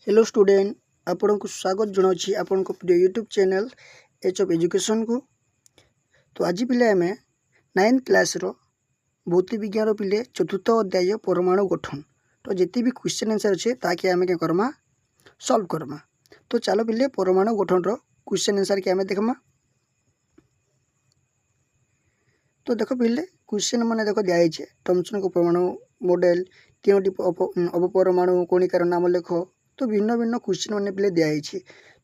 Hello student आपण को स्वागत जनावि आपण को प्रिय YouTube channel H of education को। तो आज पिले आम 9th क्लास रो भौतिक विज्ञान पिले चतुर्थ अध्याय परमाणु गठन। तो जिते भी क्वेश्चन आंसर अच्छे ताकि आम क्या करमा सॉल्व करमा। तो चलो पिले परमाणु गठन रो क्वेश्चन आंसर के आम देखमा। तो देखो पिले क्वेश्चन मैंने देखो दिखाई थॉमसन को परमाणु मॉडल तीनोटी अपरमाणु कणिकार नाम लेख। तो भिन्न भिन्न क्वेश्चन मैंने पिले दिखाई।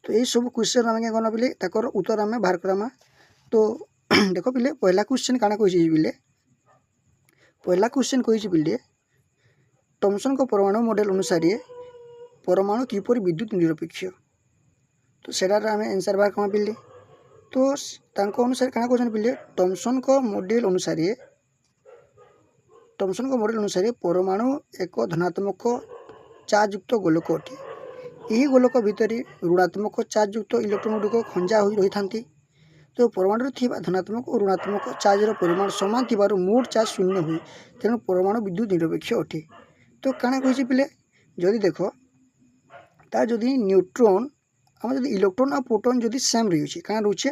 तो ये सब क्वेश्चन आम क्या करना पिले ताकर उत्तर आम बाहर करमा। तो देखो पिले पहला क्वेश्चन काना कही पिले पहला क्वेश्चन कही पिले थॉमसन को परमाणु मॉडल अनुसार परमाणु किपर विद्युत निरपेक्ष। तो सेटार आम आंसर बाहर कमा पिले। तो तांको अनुसार काना कहते पिले थॉमसन को मॉडल अनुसार परमाणु एक धनात्मक चार्ज युक्त गोलक अटे। यही गोलक भितर ऋणात्मक चार्ज युक्त इलेक्ट्रॉन गुड़िक खंजा हो रही था। तो परमाणु धनात्मक और ऋणात्मक चार्जर परिमाण सामान थी मोट चार्ज शून्य हुए तेणु परमाणु विद्युत निरपेक्ष अटे। तो काना कही पिले जदि देख तार जदि न्यूट्रॉन आम जब इलेक्ट्रॉन और प्रोटॉन जदि सेम रही क्या रोचे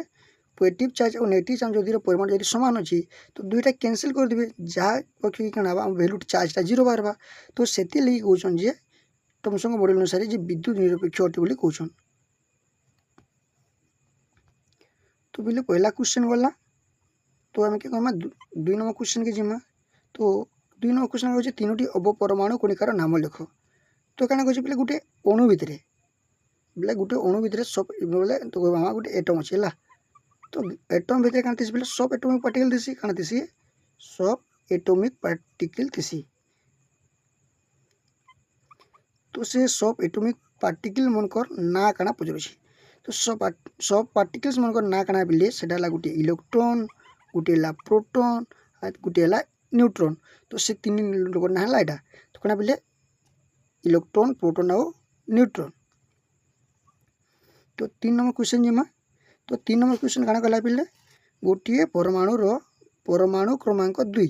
पॉजिटिव चार्ज और नेगेटिव चार्ज जदि परिमाण जब सामान अच्छी तो दुईटा कैंसिल करदे जहाँ पक्षी क्या वैल्यू चार्जटा जीरो बाहर। तो से कहते जे थॉमसन मॉडल अनुसार जे विद्युत निरपेक्ष अटे बोली कहछन। तो बोले पहला क्वेश्चन गला। तो आम क्या कहमा 2 नंबर क्वेश्चन के जिमा। तो 2 नंबर क्वेश्चन हो तीनोटी अपरमाणु कणिकार नाम लेख। तो क्या कहे गोटे अणु भितर बोले गोटे अणु भितर सब बोले तो आम गोटे एटम अच्छे है। तो एटम भितर क्या बोले सब एटॉमिक पार्टिकल थी क्या थी सब एटॉमिक पार्टिकल थी। तो से सब एटॉमिक पार्टिकल मनकर ना काना पचार। तो सब पार्टिकल्स मनकर ना काना बोले से गोटे इलेक्ट्रॉन गोटे प्रोटॉन गोटे न्यूट्रॉन। तो से 3 लोग ना है यहाँ तो क्या बोले इलेक्ट्रॉन प्रोटॉन और न्यूट्रॉन। तो 3 नंबर क्वेश्चन जिमा। तो 3 नंबर क्वेश्चन काना कला पिले गोटे परमाणु क्रमांक 2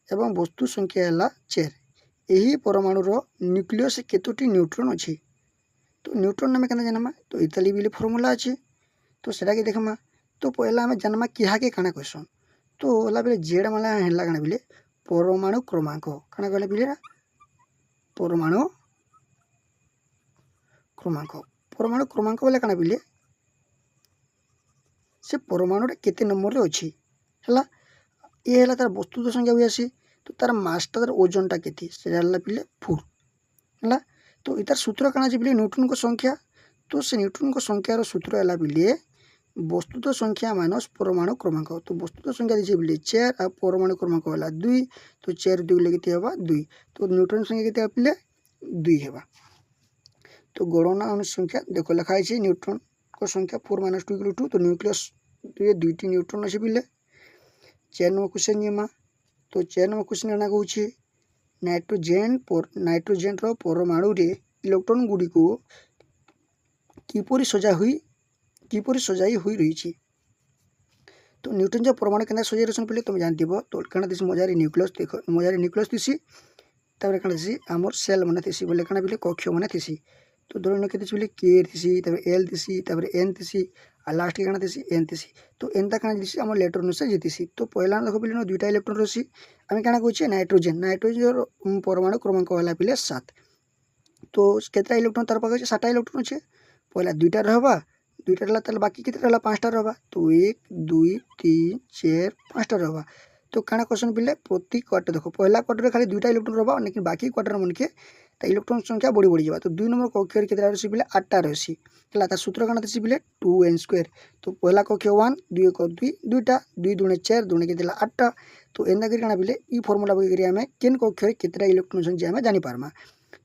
एवं वस्तु संख्या है 4 यही परमाणुर न्यूक्लियस केतोटी न्यूट्रॉन अच्छी। तो न्यूट्रॉन नाम क्या जानमा तो इताली बिले फर्मूला अच्छे। तो सेटा के देखमा। तो पहला आम जानमा क्या के काना क्वेश्चन। तो होला बेले जेड माला है काना बिले परमाणु क्रमांक काना कहले बिले परमाणु क्रमांक बोले काना बिले से परमाणु केते नंबर रे अच्छी है। ये है तार वस्तु संख्या भी आसी। तो तार मासटा तार ओजनटा केते से पिले 4 है। तो इतार सूत्र काना पिले न्यूट्रॉन को संख्या। तो से न्यूट्रॉन को संख्यार सूत्र है पिले वस्तुत संख्या माइनस परमाणु क्रमांक। तो वस्तुत संख्या दीजिए पिले 4 और परमाणु क्रमांक है 2। तो 4 2 लगे होगा 2। तो न्यूट्रॉन संख्या केते पिले 2 है। तो गणना अनुसंख्या देखो लिखाई न्यूट्रॉन को संख्या 4 - 2 = 2। तो न्यूक्लियस दुईटी न्यूट्रॉन अच्छे पिले। 4 नंबर क्वेश्चन जीमा। तो 4 नंबर क्वेश्चन क्या कहूँ नाइट्रोजेन परमाणु रे इलेक्ट्रॉन गुड़ी को किपरि सजाई हुई रही। तो न्यूट्रॉन जो परमाणु के सजाई रही पे तुम जानते तो क्या मजार न्यूक्लियस देख मजार न्यूक्लियस थी क्या थी आमर सेल मैंने थी बोले क्या बोले कक्ष मैंने थी। तो धरन के बोले के थी एल थी एन थी और लास्ट के क्या थी एन थी। तो एनता क्या थी आम लेटर अनुसार जीती। तो पहला देख पे 2टा इलेक्ट्रॉन रही आम क्या कहे नाइट्रोजेन परमाणु क्रमांक है पे 7। तो केतटा इलेक्ट्रॉन तार पाखे 7टा इलेक्ट्रॉन अच्छे। पहला 2टा रहा 2टा रहा बाकी केतटा रहा 5टा रहा। तो 1 2 3 4 5टा रहा। तो क्या क्वेश्चन पिले प्रति क्वार्टर देखो पहला क्वार्टर खाली 2टा इलेक्ट्रॉन रहा लेकिन बाकी क्वार्टर मन के इलेक्ट्रॉन संख्या बढ़ी बढ़ी जावा। तो 2 नंबर कक्ष के रही पे 8टा रही है। सूत्र क्या थी पे 2n²। तो पहला कक्ष 1 2 1 2 2टा 2 2 4 2 के 8टा। तो एंदा कर बोले ये फर्मूला बगैर आम केन कक्ष केतटा इलेक्ट्रॉन संख्या आम जानीपारमा।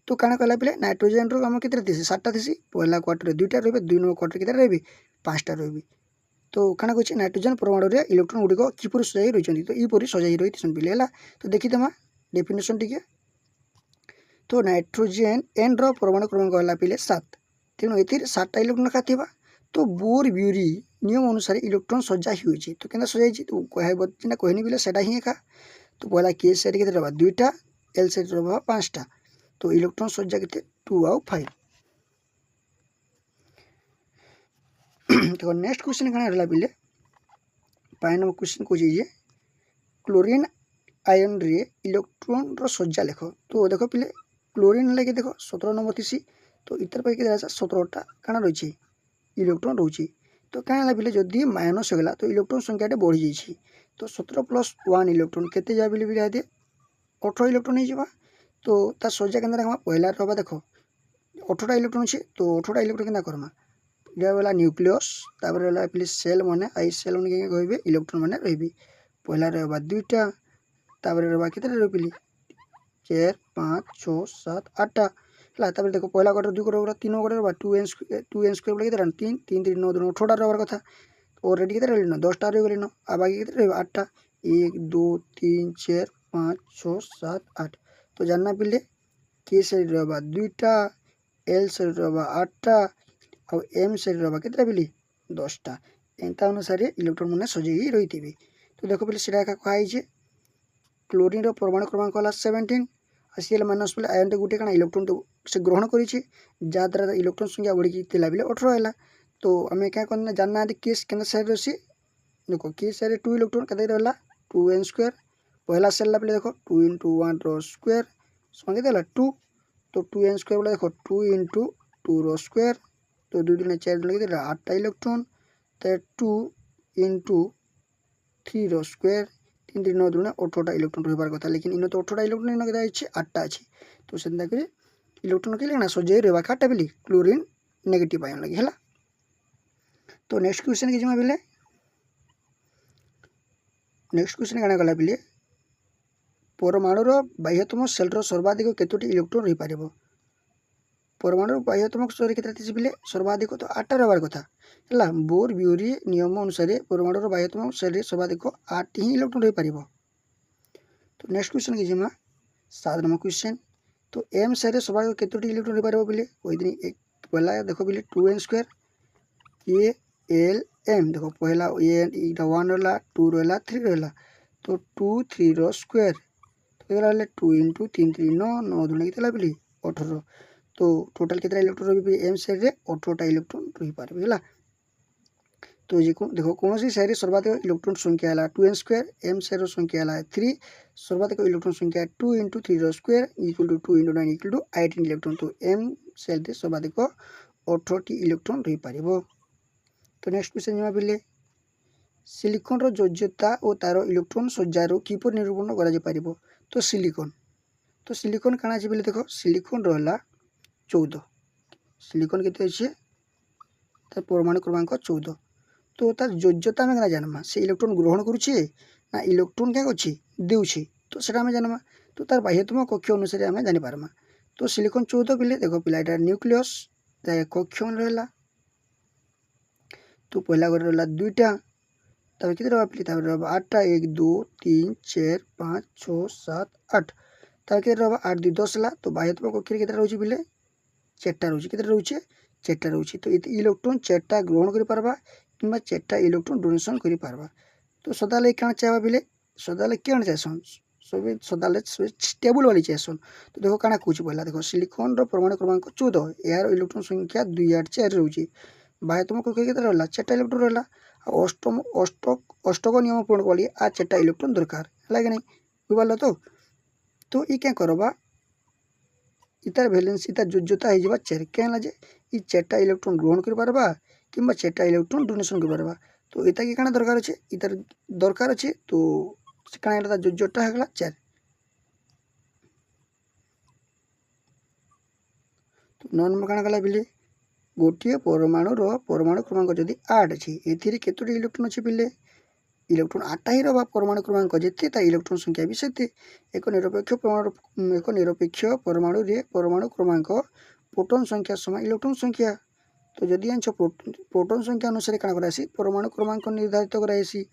तो क्या कहला पे नाइट्रोजेन आम के 7टा थी पहला क्वार्टर 2टा रही 2 नंबर क्वार्टर के रही 5टा रही। तो क्या कहे नाइट्रोजेन परमाणु रे इलेक्ट्रॉन गुड़िक किपर सजाई रही। तो यहपरी सजाई रही पिले है। तो देखीदेमा डेफिनेशन टी। तो नाइट्रोजेन एन परमाणु क्रमांक है पे 7 तेणु ये 7टा इलेक्ट्रॉन रखा था। तो बोर ब्यूरी नियम अनुसार इलेक्ट्रॉन सजा हुई। तो क्या सजाई तो कहनी बोले सेटा ही एका। तो पहला के सेट के रहा 2टा एल सेट रहा 5टा। तो इलेक्ट्रॉन सज्जा के 2 और 5। देखो नेक्स्ट क्वेश्चन कण रहा बिले 5 नंबर क्वेश्चन कौन जे क्लोरीन आयन रे इलेक्ट्रोन रो सज्जा लेख। तो देखो पिले क्लोरीन लगे देखो 17 नंबर थी। तो इतर पर 17टा काण रही इलेक्ट्रोन रोचे। तो क्या पिले जदि माइनस होगा तो इलेक्ट्रोन संख्या बढ़ी जाइए। तो 17 + 1 इलेक्ट्रोन केते जा बिले 18 इलेक्ट्रोन हो। तो ता सज्जा के पहला रहा देख 18टा इलेक्ट्रोन अच्छे। तो 18टा इलेक्ट्रोन के करमा इला न्यूक्लियस तापर पे सेल मैंने आई सेल मैंने कहे इलेक्ट्रोन मैंने रही। पहला रहा 2टा तापर रहा के पिली 4 5 6 7 8टा है। देखो पहला गोटे 2 गोटे 3 गोटे रहा 2n² बोले 3 3 3 9 2 18टा रहा कथा। ऑलरेडी के रही न 10टा रही गली न आ बाकी के रही 8टा 1 2 3 4 5 6 7 8। तो जानना पिले के साइड रहा 2टा एल साइड रहा 8टा और एम साइड रहा के पिली 10टा। एंता अनुसार इलेक्ट्रोन मैंने सजे रही थी। तो देखो पिले सीटा कहुई क्लोरीन रो परमाणु क्रमांक है 17 Cl- बोले आयन गोटे कण इलेक्ट्रोन से ग्रहण कर जहाँद्वारा इलेक्ट्रोन संख्या बढ़ी बेले 18 है। तो आम क्या करना जानना केस के साइड रही देखो के साइड 2 इलेक्ट्रोन के रहा 2n² पहला सेल पे देखो 2 × 1 रो स्क्वायर संगे 2। तो 2n² बोले देखो 2 × 2 रो स्क्वायर। तो 2 2 4 लगे 8टा इलेक्ट्रोन। तो 2 × 3 रो स्क्वायर 3 3 9 2 18टा इलेक्ट्रोन रही कथा। लेकिन इन तो 18टा इलेक्ट्रोन इन 8टा अच्छे। तो से इलेक्ट्रोन के सजे रहा 8टा बोली क्लोरीन नेगेटिव आयन लगे है। तो नेक्स्ट क्वेश्चन के जमा बेले नेक्स्ट क्वेश्चन क्या गला बेले परमाणुर बाह्यतम सेल्र सर्वाधिक केतोटी इलेक्ट्रोन रही पार। परमाणु बाह्यतम स्तर के बेले सर्वाधिक तो 8टा रहार कथा है। बोर ब्यूरी नियम अनुसार परमाणुर बाह्यतम सेल सर्वाधिक 8 ही इलेक्ट्रोन रही पार। तो नेक्स्ट क्वेश्चन के जमा 7 नंबर क्वेश्चन। तो एम सेल सर्वाधिक केतोटी इलेक्ट्रोन रही पार बोले कहीदिन एक पहला देखो बोले 2n² ए एल एम देखो पहला ए 1 रहा 2 रहा 3 रहा। तो 2 3 रो स्क्वायर तो 2 × 3 3 9 9 2 के बोली 18। तो टोटाल केतटा इलेक्ट्रोन रही एम साइड रे 18टा इलेक्ट्रोन रही पारे है। तो ये देखो कौन सी साइड सर्वाधिक इलेक्ट्रोन संख्या है 2n² एम साइड संख्या है 3 सर्वाधिक इलेक्ट्रोन संख्या 2 × 3 रो स्क्वायर = 2 × 9 = 18 इलेक्ट्रोन। तो एम साइड सर्वाधिक 18टी इलेक्ट्रोन रही पार। तो नेक्स्ट क्वेश्चन जमा बिले सिलिकन रो योज्यता और तार इलेक्ट्रोन सज्जार किपर निरूपण कर। तो सिलिकन काण अच्छे बोले देखो सिलिकन रहा 14 सिलिकन के अच्छे तार परमाणु क्रमांक 14। तो तार योज्यता आम क्या जानमा से इलेक्ट्रोन ग्रहण करुचे ना इलेक्ट्रोन क्या अच्छे देउछे तो सेटा आम जानमा। तो तार बाह्यतम कक्ष अनुसार आम जानीपारमा। तो सिलिकन 14 बिले देखो पिला न्यूक्लियस कक्ष रहा। तो पहला गोटे रहा 2टा तब कितने रहा पिले रहा 8टा 1 2 3 4 5 6 7 8 तब कितने रहा 8 2 10 है। तो बाह्यतम कक्ष के रोचे बिले 4टा रोचे के रोचे 4टा रोचे। तो इलेक्ट्रोन 4टा ग्रहण कर पारबा कि 4टा इलेक्ट्रोन डोनेसन कर पारबा। तो सदाले क्या चाहबा बिले सदाले क्या चाहसन सब सदाले स्टेबल वाली चाहसन। तो देखो काना कौच पहला देखो सिलिकन परमाणु क्रमांक 14 यार इलेक्ट्रोन संख्या 2 8 4 रोचे बाह्यतम कक्ष के रहा 4टा इलेक्ट्रोन रहा। अष्टम अष्टक नियम पूर्ण वाली आ 4टा इलेक्ट्रोन दरकार है कि नहीं बुझल। तो ये क्या करबा इतार भैलेंस इतार योज्यता हो 4 क्या जे 4टा इलेक्ट्रोन ग्रहण कर पारबा कि 4टा इलेक्ट्रोन डोनेसन कर पारबा। तो इता कि काना दरकार अच्छे इतार दरकार अच्छे। तो काना योज्यता है 4। तो 9 नंबर काना गला बिले गोटे परमाणुर परमाणु क्रमांक जदि 8 अच्छे ए केतोटी इलेक्ट्रोन अच्छे बिले इलेक्ट्रोन 8टा ही रहा परमाणु क्रमांक जिते ता इलेक्ट्रोन संख्या भी सेते। एक निरपेक्ष परमाणु रे परमाणु क्रमांक प्रोटॉन संख्या समान इलेक्ट्रोन संख्या। तो जदि आंछ प्रोटॉन संख्या अनुसार क्या करासी परमाणु क्रमांक निर्धारित करासी।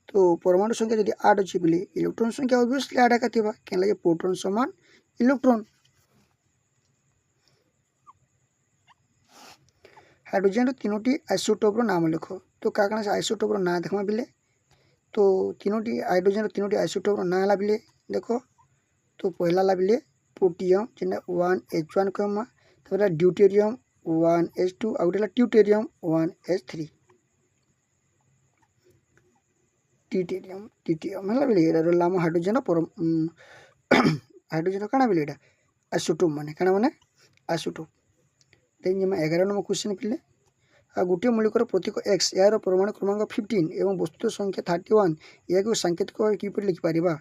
तो परमाणु संख्या जदि 8 अच्छे बोले इलेक्ट्रोन संख्या ऑब्वियसली 8 एका थिबा क्या लगे प्रोटॉन समान इलेक्ट्रोन। हाइड्रोजन 3टी आइसोटोपर नाम लिख। तो क्या आइसोटोपर ना देखा बिले तो 3टी हाइड्रोजन 3टी आइसोटोपर ना है बिले देखो। तो पहला ला बिले पोटियम जेना 1H1 कहमा ड्यूटेरियम 1H2 आ गोटे ट्यूटेरियम 1H3। ट्रिटियम है बोले ये रहा हाइड्रोजेन हाइड्रोजेन काଣା बोले ये आइसोटोप माने काଣା माने आइसोटोप। देन 11 नंबर क्वेश्चन पिले आ गोटे मौलिकर प्रतीक एक्स यार परमाणु क्रमांक 15 एवं वस्तु संख्या 31 या सांकेतिक भाव किपर लिखिपर।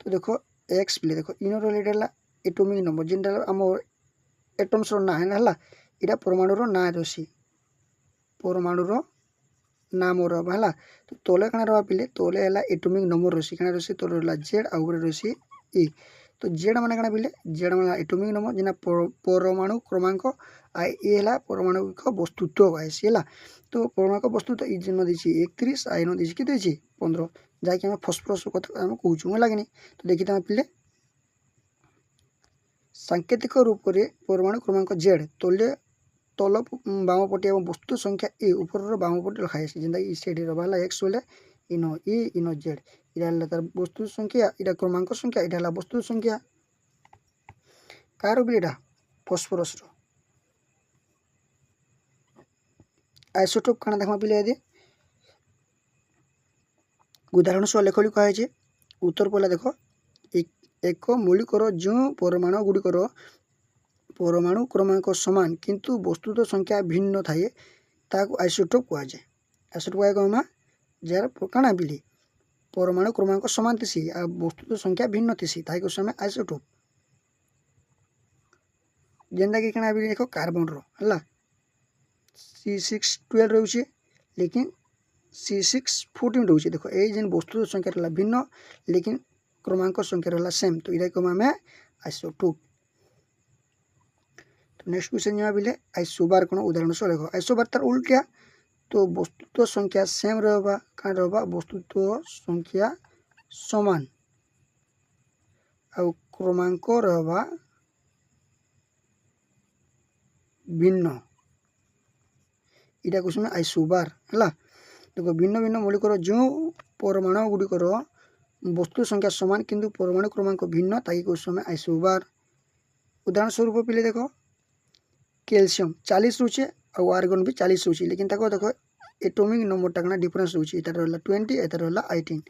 तो देखो एक्स पिले देखो इनर है एटोमिक नंबर जेनटा आम एटम्स ना है यहाँ परमाणुर ना रही परमाणुर नाम रहा तो तले कण रहा पिले तले है एटोमिक नंबर रही कण रही तले रहा जेड आउ रही ई। तो जेड माने कण पिले जेड माने एटोमिक नंबर जेना परमाणु क्रमांक ये है परमाणुक वस्तुत्व आसी है। तो परमाणुक वस्तुत्व इन देती 31 आ इन देती के 15 जहाँकि आम फस्फरस कथा आम कहूँ लगे। तो देखी तुम पिले सांकेतिक रूप से परमाणु क्रमांक जेड तले तल बाम पटे और वस्तु संख्या ए ऊपर बाम पटे रखाई जेनता सेड रहा एक्स बोले इन ए इन जेड यहाँ तार वस्तु संख्या यहाँ क्रमांक संख्या यहाँ वस्तु संख्या कार भी यहाँ फस्फरस आइसोटोप काना देखा पिले उदाहरण सह लेख कहे उत्तर पहला देख एक मौलिकर जो परमाणु गुड़िकर परमाणु क्रमांक समान किंतु वस्तुत संख्या भिन्न थाए ताकू आइसोटोप कहुए। आइसोटोप कह जार काଣା पिले परमाणु क्रमांक समान थी आ वस्तुत संख्या भिन्न थी ताकू आम आइसोटोप। जेनता कि काଣା पिले देख कार्बन है C612 रोचे लेकिन C614 रोचे देखो ये जेन वस्तुत संख्या रहा भिन्न लेकिन क्रमांक संख्या रहा सेम तो ये कम आम आइसोटोप। तो नेक्स्ट क्वेश्चन जमा बिले आइसोबार कौन उदाहरण सह लेख आइसोबार तार उल्टा तो वस्तुत्व संख्या सेम रहा क्या रहा वस्तुत्व संख्या समान आ क्रमांक रहा भिन्न यहाँ क्वेश्चन आइसोबार है। देखो भिन्न भिन्न मौलिकर जो परमाणु गुड़िकर वस्तु संख्या समान किंतु परमाणु क्रमांक भिन्न ताकि क्वेश्चन आइसोबार। उदाहरण स्वरूप पिले देखो कैल्शियम 40 रोचे और आर्गन भी 40 रोचे लेकिन देखो एटोमिक नंबरटा क्या डिफरेंस रोचे ये रहा 20 ये रहा 18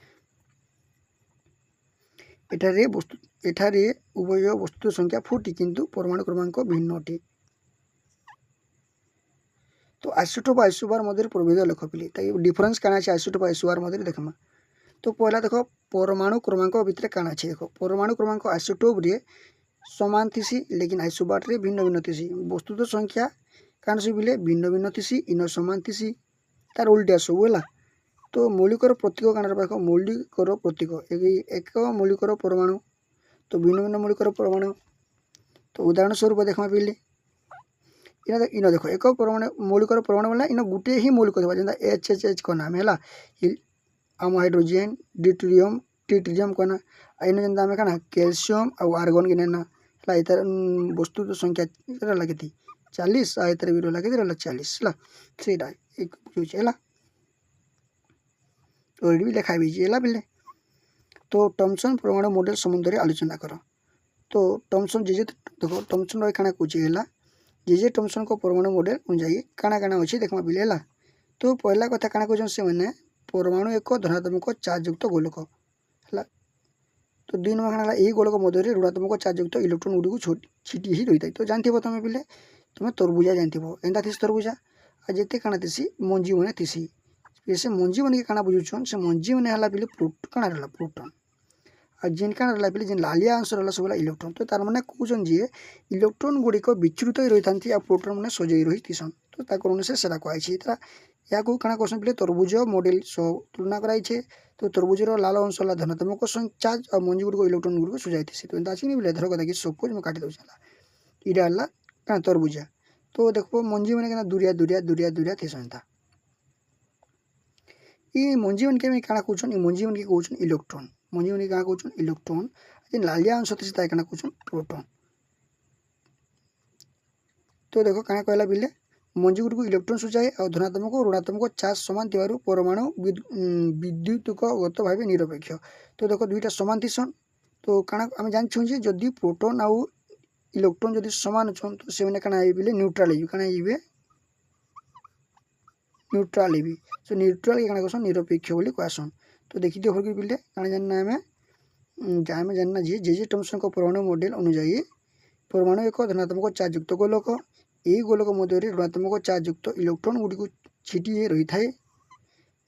एठारे उभय वस्तु संख्या 40 किंतु परमाणु क्रमांक भिन्न अटे। तो आइसोटोप आइसोबार मध्य प्रभेद लेख पिले डिफरेंस क्या आइसोटोप आइसोबार मध्य देखमा। तो पहला देख परमाणु क्रमांक भितर क्या अच्छे देख परमाणु क्रमांक आइसोटोप रे समान थी लेकिन आइसोबार रे भिन्न भिन्न थी वस्तुत संख्या क्या पिले भिन्न भिन्न थी इन समान थी तार उल्टा सब है। तो मौलिकर प्रतीक क्या रहा मौलिकर प्रतीक एक मौलिकर परमाणु तो भिन्न भिन्न मौलिकर परमाणु। तो उदाहरण स्वरूप देखा पिले इन देख एक परमाणु मौलिकर परमाणु बोला इन गोटे ही मौलिक जेनता HH का नाम है आम हाइड्रोजेन ट्रिटियम कहना इन जेनता आम क्या कैल्शियम और आर्गन के ना है वस्तु तो संख्या रहा के 40 आ भी रहा के 40 है एक है तो भी लिखा भी है पिले। तो थॉमसन परमाणु मॉडल संबंध में आलोचना कर। तो थॉमसन जे देखो थॉमसन क्या कहे है जे थॉमसन को परमाणु मॉडल अनुजाई काଣା काଣା अच्छी देखा पिले है। तो पहला कथा क्या कहते से मैंने परमाणु एक धनात्मक चार्जयुक्त गोलक है। तो 2 नंबर क्या यही गोलक मध्य ऋणात्मक चार्जयुक्त इलेक्ट्रॉन गुड़ी को छिटी ही रही था। तो जानते तुम पिले तुम तरबुजा जानते एंता थी तरबुजा आ जिते काଣା थी मंजी मैंने थी से मंजी मैंने क्या बुझुन से मंजी मैंने है पिले क्या रहा प्रोटॉन आ जेन क्या रहा पिले जेन लालिया अंश रहा सब इलेक्ट्रॉन। तो तार मैंने कहते जे इलेक्ट्रॉन गुड़िक विच्युत रही था प्रोटॉन मैंने सजई रही थीसन। तो ताक अनुसार कहुई या क्या क्वेश्चन पिले तरबुज मॉडल सह तुलना कराई। तो तरबुजर लाल अंश है धनात्मक चार्ज और मंजी गुड़िक इलेक्ट्रॉन गुड़िक सजाई थी। तो एंता अच्छी नहीं धर कदा कि सपोज मैं काटी दूसरा यहाँ है क्या तरबुजा। तो देखो मंजी मैंने क्या दूरिया दूरिया दूरिया दूरिया थी एंता ये मंजी मन के क्या कहन ये मंजी मन के कहन इलेक्ट्रॉन मंजी मन क्या कहन इलेक्ट्रॉन जेन लालिया अंश थी क्या कहन प्रोटॉन। तो देखो क्या कहला पिले मंजी गुड़ी को इलेक्ट्रॉन सूचाए और धनात्मक और ऋणात्मक चार्ज समान थी परमाणु विद्युतगत भाव निरपेक्ष। तो देखो दुईटा समान थीसन। तो क्या आम जानछुँ जे जदि प्रोटॉन आउ इलेक्ट्रॉन जदि समान अच्छन तो से क्या पिले न्यूट्राल क्या न्यूट्राल सो न्यूट्राल क्या कहसन निरपेक्ष बोली कहसन। तो देखी दियो होगी पिले काण जानना आम जानना जे थॉम्सन को परमाणु मॉडल अनुଯାयी परमाणु एक धनात्मक चार्ज युक्त गोलक यही गोलक मध्य ऋणात्मक चार्ज युक्त इलेक्ट्रॉन गुड़ी छिटी रही थाए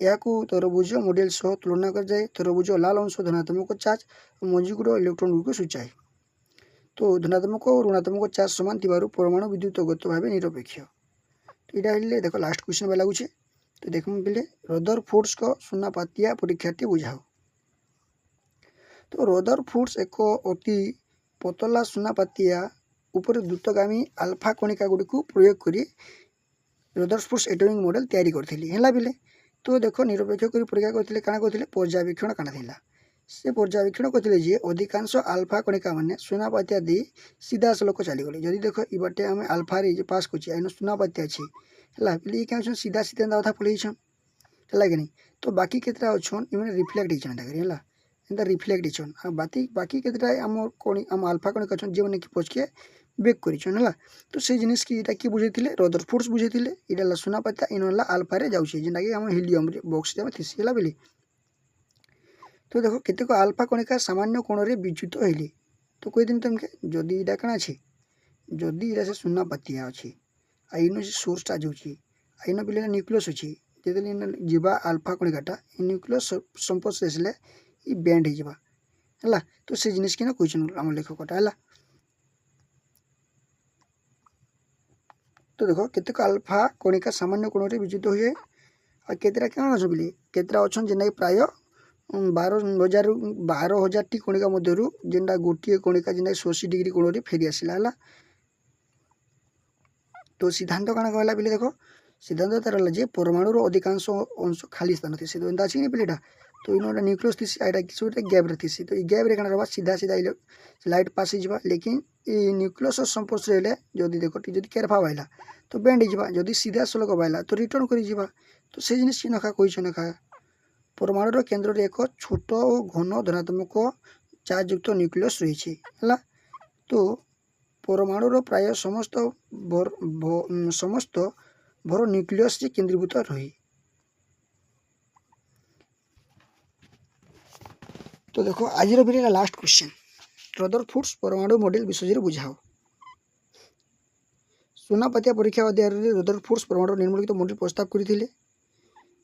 या तरबुज मॉडल सह तुलना कर जाए तरबुज लाल अंश धनात्मक चार्ज और मझीगुड़ इलेक्ट्रॉन गुड़ी सूचाए तो धनात्मक और ऋणात्मक चार्ज समान थी परमाणु विद्युतगत भाव निरपेक्ष। तो यहाँ देख लास्ट क्वेश्चन लगुचे तो देख पे रदरफोर्ड्स को सुनापातिया परीक्षाटी बुझाओ। तो रदरफोर्ड्स एक अति पतला सुनापातिया उपर द्रुतगामी आल्फा कणिका गुड़ी प्रयोग कर रदरफोर्ड्स एटॉमिक मॉडल तैयारी करथिले बिले। तो देख निरपेक्ष कर परीक्षा करथिले काना करथिले पर्यवेक्षण काना थिला से पर्यवेक्षण करथिले जे अधिकांश आल्फा कणिका माने सुनापातिया दे सीधा सलक चलीगले जदि देख इ बाटे आम आल्फा रे पास करछी आइन सुनापातिया अछि हला बिले क्या सीधा सीधा दाथा पळेछन हला कि नहीं। तो बाकी केतरा अछन इमने रिफ्लेक्ट हिचन देखरि हला एंदा रिफ्लेक्ट हिचन आ बाकी केतरा आम आल्फा कणिका अछन जे माने कि पछके बेक करिछन हला। तो से जिनिस की इटा की बुझेतिले रदरफोर्ड्स बुझेतिले इटा सुनापातिया इनला आल्फा रे जाउछि जेना कि हम हीलियम रे बॉक्स रे थिसी हला बिले। तो देखो केतेक आल्फा कणिका सामान्य कोण रे विच्युत हेले तो कोई दिन तुमके जदि इटा काना अछि जदि इटा से सुनापातिया अछि आइनो से सोर्सटा जाउछि आइनो बिले न्यूक्लियस अछि जेतले जीवा आल्फा कणिकाटा न्यूक्लियस संपर्क आसले इ बैंड हो जाबा हला। तो से जिनिस के ना क्वेश्चन हम लेखकटा हला। तो देखो केतेक आल्फा कणिका सामान्य कोण रे विच्युत होए आ केतरा क्या अछि बिले केतरा अछन जेना प्राय 12,000 टी कणिका मध्यरु जेनटा गोटे कणिका जेना 80 डिग्री कोण रे फेरी आसिला हला। तो सिद्धांत काना कहला बिले देखो सिद्धांत तार हला जे परमाणु रो अधिकांश अंश खाली स्थान थी से एंता अछि नि बिलेटा तो इनोटा न्यूक्लियस थी आइटा किछुटे गैप रे थी तो इ गैप रे काना रहबा सीधा सीधा लाइट पास हो जिबा लेकिन इ न्यूक्लियस संपर्क रे जदि देखो जदि केरफा बाइला तो बैंड हो जिबा जदि सीधा सलक बाइला तो रिटर्न करि जिबा। तो से जिनिस की नखा कहिछ नखा परमाणु रो केंद्र रे एक छोट और घन धनात्मक चार्ज युक्त न्यूक्लियस रही है। तो परमाणु रो प्राय समस्त भर न्यूक्लियस केंद्रीभूत रही। तो देखो आज वीडियो लास्ट क्वेश्चन रदरफोर्ड्स परमाणु मॉडल विषय रे बुझाओ। सुनापातिया परीक्षा अध्याय रदरफोर्ड्स परमाणु निम्नलिखित मॉडल प्रस्ताव करथिले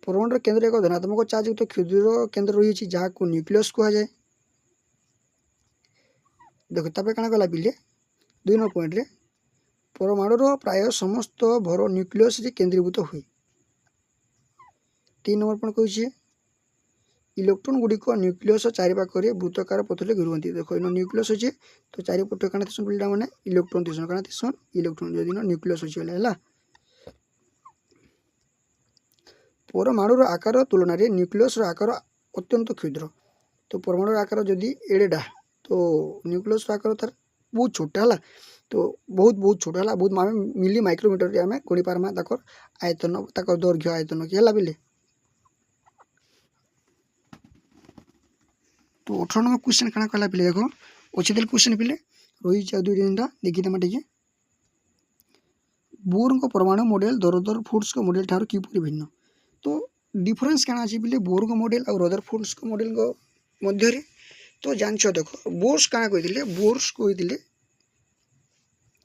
परमाणु केंद्र एक धनात्मक चार्ज युक्त क्षुद्र केंद्र रही जहाँ को न्यूक्लियस कह जाए। देखो तापर काना गला बिले 2 नंबर पॉइंट रे परमाणु रो प्राय समस्त भर न्यूक्लियस रे केंद्रीभूत हुए। 3 नंबर पॉइंट कहछि इलेक्ट्रॉन गुडी को न्यूक्लियस चारिपाखरे वृत्ताकार पथरे घुरवंती। देखो इन न्यूक्लियस अछि तो चारिपटे काना थिसन बिल्डा माने इलेक्ट्रॉन थिसन काना थिसन इलेक्ट्रॉन जदि न्यूक्लियस अछि हला परमाणु रो आकार तुलना रे न्यूक्लियस रो आकार अत्यंत क्षुद्र। तो परमाणु रो आकार जदि एडेडा तो न्यूक्लियस रो आकार तार बहुत छोटा हला तो बहुत छोटा हला बहुत माने मिली माइक्रोमीटर रे हमें कोणी पारमा ताकर आयतन ताकर दैर्घ्य आयतन के हला बिले। तो 18 नंबर क्वेश्चन काना कहला बिले देखो अछि देल क्वेश्चन बिले रोही चौधरी दिनटा देखि तमा ठीक है बोर को परमाणु मॉडल रदरफोर्ड्स को मॉडल ठार की पूरी भिन्न। तो डिफरेंस काना अछि बिले बोर को मॉडल और रदरफोर्ड्स को मॉडल को मध्य रे तो जानछ देखो बोर्स काना कहिदिले बोर्स कहिदिले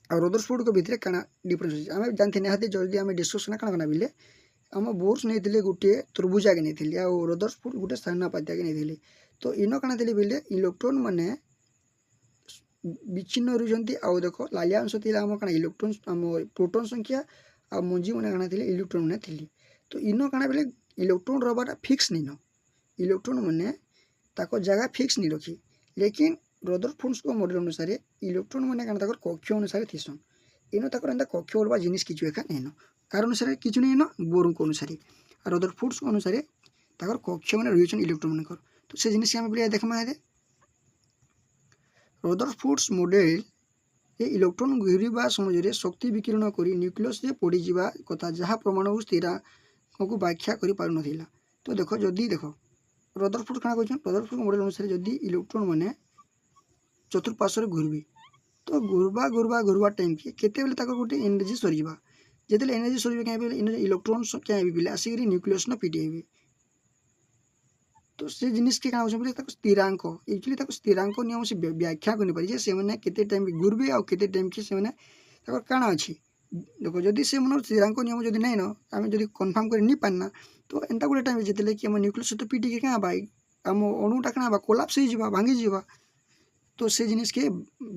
और रदरफोर्ड को भितरे काना डिफरेंस अछि आमे जानथि नेहाते जल्दी आमे डिस्कशन काना काना बिले हम बोर्स नेथिले गुटे त्रिभुजा के नेथिले और रदरफोर्ड गुटे स्थानापात्या के नेथिले। तो इनो काना थिले बिले इलेक्ट्रॉन माने विच्छिन्न रुजंती आउ देखो लालिया अंश थिला हम काना इलेक्ट्रॉन हम प्रोटॉन संख्या आ मंजी माने काना थिले इलेक्ट्रॉन माने थिले। तो इनो काना बिले इलेक्ट्रॉन रबाटा फिक्स नहीं न इलेक्ट्रॉन माने ताको जगह फिक्स नहीं रखी लेकिन रदरफोर्ड्स को मॉडल अनुसार इलेक्ट्रॉन माने काना ताकर कक्ष अनुसार थिसन इनो ताकर एंदा कक्ष बोलबा जिनिस किछु एका नहीं न कारण अनुसार किछु नहीं न बोर को अनुसार और रदरफोर्ड्स को अनुसार ताकर कक्ष माने रहिसन इलेक्ट्रॉन माने तो से जिनिस हम बिले देखमा है रदरफोर्ड्स मॉडल ये इलेक्ट्रॉन घूरिबा समय शक्ति विकिरण करी न्यूक्लियस रे पड़ी जिबा कथा जहाँ परमाणु स्थिरांक को व्याख्या करि पारु नथिला। तो देखो जदी देखो रदरफोर्ड काना कहछन रदरफोर्ड मॉडल अनुसार जदी इलेक्ट्रॉन माने चतुर्पार्श्व घूरबे तो घूरबा टाइम के केते बेले ताको गोटे एनर्जी सरीबा जेतेले एनर्जी सरीबे क्या बेले इलेक्ट्रॉन क्या बिले आसी न्यूक्लियस न पिटेबे तो से जिनिस के काना बोले ताको स्थिरांक एक्चुअली ताको स्थिरांक नियम से व्याख्या करनी पारि जे से माने केते टाइम घूरबे आ केते टाइम के से माने ताको काना अछि देखो जदि से मन स्थिरांक नियम जदि नै न आमे जदि कन्फर्म कर नि पाना तो एंता गुटे टाइम जेतेले कि हम न्यूक्लियस सहित पीटी के का भाई हम अणुटा काना बा कोलाप्स हो जिबा भांगी जिबा तो से जिनिस के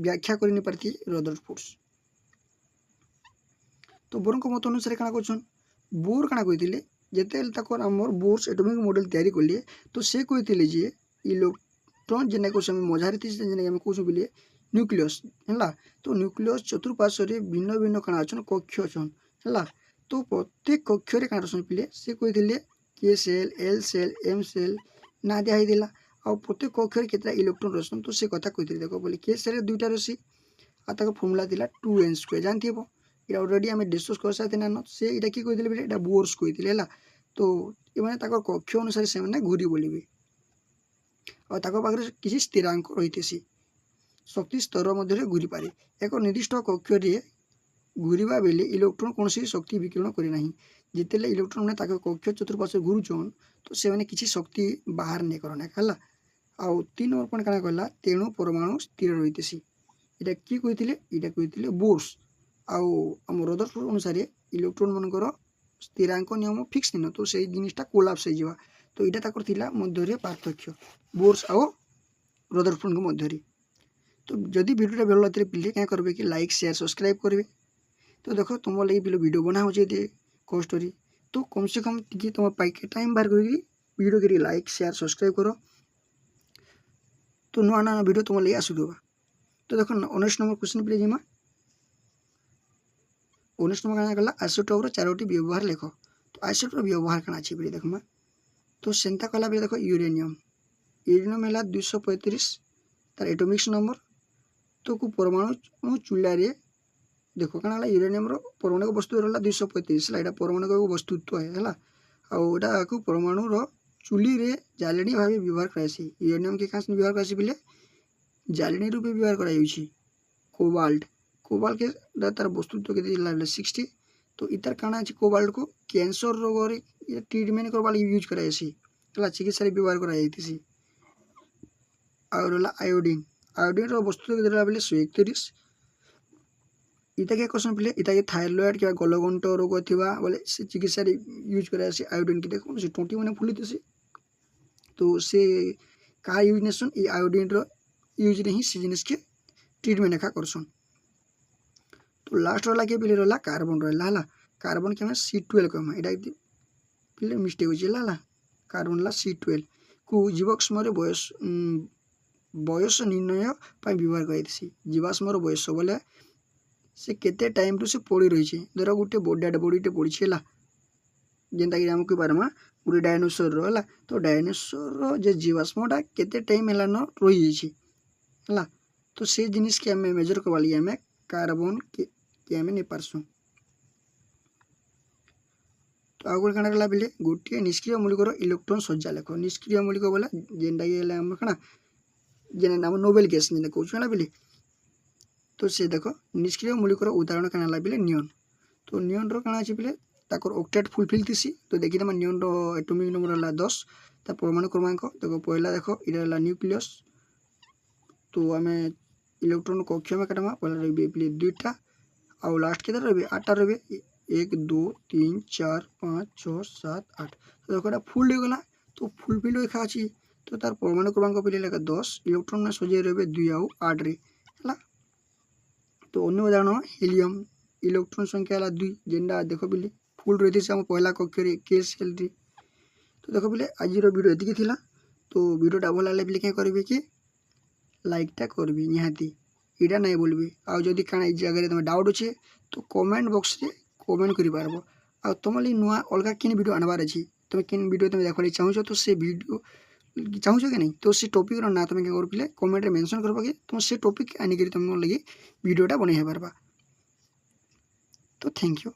व्याख्या करनी पारती रदरफोर्ड तो बोर को मत अनुसार काना कोछन बोर काना कहिथिले जेतेल तक आमर बोर्स एटॉमिक मॉडल तैयारी करलिए तो से कहिथिले जे इलेक्ट्रॉन जेने को समय मझारी थी जेने हम कोछु बिले न्यूक्लियस हला तो न्यूक्लियस चतुर्पार्श्व रे भिन्न भिन्न काना अछन कक्ष अछन हला तो प्रत्येक कक्ष रे काना रसन पिले से कहिथिले के सेल एल सेल एम सेल ना दिया ही दिला और प्रत्येक कक्ष रे केतरा इलेक्ट्रॉन रसन तो से कथा कहिथिले देखो बोले के सेल रे दुईटा रसी आ तक फॉर्मूला दिला 2n² जानथिबो ये ऑलरेडी हमें डिस्कस कर सकते ना से इटा की कहिथिले बेले इटा बोर्स कहिथिले हला तो ए माने ताकर कक्ष अनुसार से माने घूरी बोलिबे और ताकर पाखरे किछि स्थिरांक रहितेसी शक्ति स्तर मध्य घूरी पारे एक निर्दिष्ट कक्ष रे घूरीबा बेले इलेक्ट्रॉन कोनसी शक्ति विकिरण करे नाही जेतेले इलेक्ट्रॉन माने ताकर कक्ष चतुर्पार्श्व घूरुचन तो से माने किछि शक्ति बाहर नै करना हला आ 3 नंबर पॉइंट काना कहला तेणु परमाणु स्थिर रहितेसी इटा की कहिथिले इटा कहिथिले बोर्स आउ आम रदरफोर्ड अनुसार इलेक्ट्रॉन मनकर स्थिरांक नियम फिक्स नहीं तो से जिनिसटा कोलाप्स हो जावा तो इटा ताकर थिला मध्य रे पार्थक्य बोर्स आउ रदरफोर्ड के मध्य रे तो जदि वीडियोटा भल लगे प्लीज क्या करबे कि लाइक शेयर सब्सक्राइब करबे तो देखो तुम लगे पिले वीडियो बना हो जे को स्टोरी तो कम से कम टिके तुम पाइके टाइम बाहर करी वीडियो के लाइक शेयर सब्सक्राइब करो तो नुआ नुआ वीडियो तुम लगे आसुदेबा तो देखो 19 नंबर क्वेश्चन पे जिमा 19 नंबर काना कला आइसोटोप रो चारोटी व्यवहार लेख तो आइसोटोप रो व्यवहार काना अछि बे देखमा तो सेंता कला बे देखो यूरेनियम हैला 235 तार एटॉमिक नंबर तो को परमाणु चूल्हा रे देखो काना हला यूरेनियम रो परमाणु वस्तु रहला 235 ला एटा परमाणु वस्तुत्व है हला आ ओटा को परमाणु रो चूल्ही रे जालेनी भाबे व्यवहार करासी यूरेनियम के कास व्यवहार करासी बिले जालेनी रूपे व्यवहार करायुछि कोबाल्ट के तार वस्तुत्व के दिला 60 तो इतर काना अछि कोबाल्ट को कैंसर रोग रे ट्रीटमेंट करबा यूज करायसी हला चिकित्सा रे व्यवहार करायतिसी और आयोडीन रो वस्तुत्व के दिला बेले 131 इता के क्वेश्चन पले इता के थायरॉइड के गलगंट रोग थिबा बोले से चिकित्सा रे यूज करायसी आयोडीन के देखो से 20 माने फुलितसी तो से का यूज नेसन ई आयोडीन रो यूज रे ही जिनिस के ट्रीटमेंट का करसन तो लास्ट वाला के पिले रहला कार्बन रहला हला कार्बन के हम C12 कहमा एटा पिले मिस्टेक हो जिला कार्बन ला C12 को जीवाश्म रे बयस निर्णय पय व्यवहार करैछि जीवाश्म रो बयस बोले से केते टाइम रु से पड़ी रही छे धर गुटे डेड बॉडीटे पड़ी छेला जेंता कि हमकु बारमा गुटे डायनासोर रो हला तो डायनासोर रो जे जीवाश्मटा केते टाइम हला न रही छी हला तो से जिनिस के हमें मेजर करवाली हमें कार्बन के हमें नहीं पारसु तो आगुल काना कला बिले गोटे निष्क्रिय मौलिकर इलेक्ट्रॉन सज्जा लेख निष्क्रिय मौलिक बोला जेंटा कि हला हम कना जेने नाम नोबेल गैस ने कहउछ ना बिले तो से देखो निष्क्रिय मौलिकर उदाहरण काना ला बिले नियन तो नियन रो काना अछि बिले ताकर ऑक्टेट फुलफिल थिसी तो देखि तमा नियन रो एटॉमिक नंबर हला 10 ता परमाणु क्रमांक देखो पहला देखो इरा हला न्यूक्लियस तो हमें इलेक्ट्रॉन कक्ष में काटमा पहला रही बिले दुईटा और लास्ट के रही 8टा रही 1 2 3 4 5 6 7 8 तो देखो फुल हो गला तो फुलफिल लिखा अछि तो तार परमाणु क्रमांक पिले लगा 10 इलेक्ट्रॉन में सजे रहे 2 और 8 रे हला तो अन्य उदाहरण हीलियम इलेक्ट्रॉन संख्या हला 2 जेंडा देखो बिले फुल रही थी हम पहला कक्ष रे के सेल रे तो देखो बिले आज रो वीडियो एतिकी थिला तो वीडियोटा भल लागले बिले के करबे कि लाइकटा करबी निहाती इटा नहीं बोलबी आ जदि काना ई जगह तुम डाउट अच्छे तो कमेंट बॉक्स रे कमेंट करि पारबो आ तुम लई नुआ अलगा किन वीडियो आनबार अछि तुम किन वीडियो तुम देखले चाहू तो से वीडियो चाहू कि नहीं तो से टॉपिक रो ना तुम के कर पिले कमेंट रे मेंशन करबो कि तुम से टॉपिक आनी करी तुम लगी वीडियोटा बनै हे पारबा तो थैंक यू।